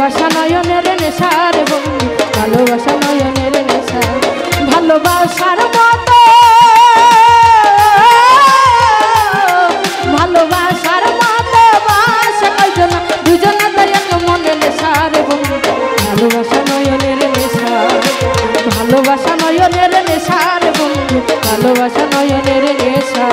ভালোবাসা নয়নের নেশা রে বন্ধু, ভালোবাসা নয়নের নেশা। ভালোবাসার মতো ভালোবাসার মতো বাসা কয়জন, দুজনে এক মনে নেশা রে বন্ধু, ভালোবাসা নয়নের নেশা। ভালোবাসা নয়নের নেশা রে বন্ধু, ভালোবাসা নয়নের নেশা।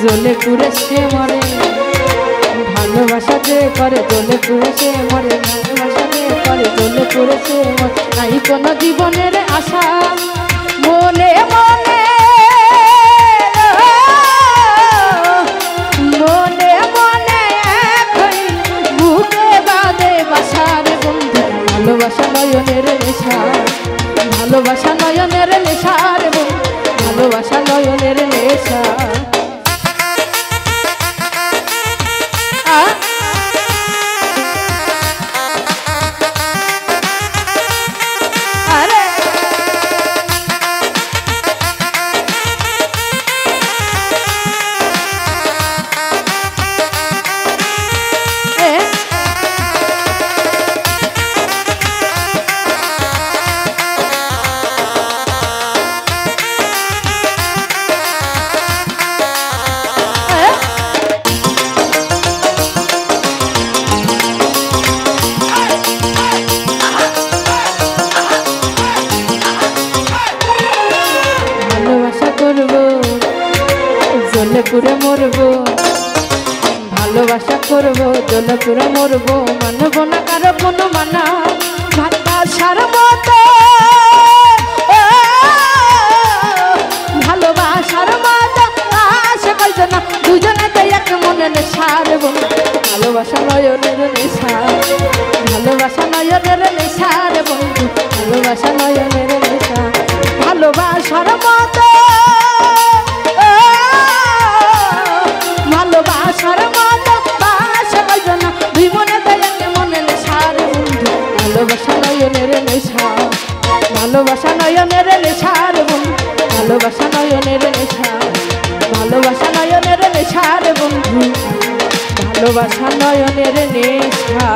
জ্বলে পুড়ে সে মরে, ভালোবাসা যে করে জ্বলে পুড়ে সে মরে, ভালোবাসা যে করে জ্বলে পুড়ে সে মরে। নাই কোনো জীবনের আশা মনে মনে মনে মনে এখনই বুকে বাঁধে বাসা রে বন্ধু, ভালোবাসা নয়নের নেশা। ভালোবাসা নয়নের নেশা রে বন্ধু, ভালোবাসা নয়নের নেশা। জ্বলে পুরে মরবো, ভালোবাসা করবো জ্বলে পুরে মরবো, মানব না কারো কোনো মানা। ভালোবাসার মতো ভালোবাসার মতো আশা করছো না, দুজনে তো এক মনে নেশা রে বন্ধু, ভালোবাসা নয়নের নেশা। ভালোবাসা নয়নের নেশা রে বন্ধু, ভালোবাসা নয়নের নেশা। ভালোবাসার মতো ভালোবাসার মতো বাসা কয়জন, দুই মনে দেয় মনে নেশা রে বন্ধু, ভালোবাসা নয়নের নেশা। ভালোবাসা নয়নের নেশা রে বন্ধু, ভালোবাসা নয়নের নেশা। ভালোবাসা নয়নের নেশা রে বন্ধু, ভালোবাসা নয়নের নেশা।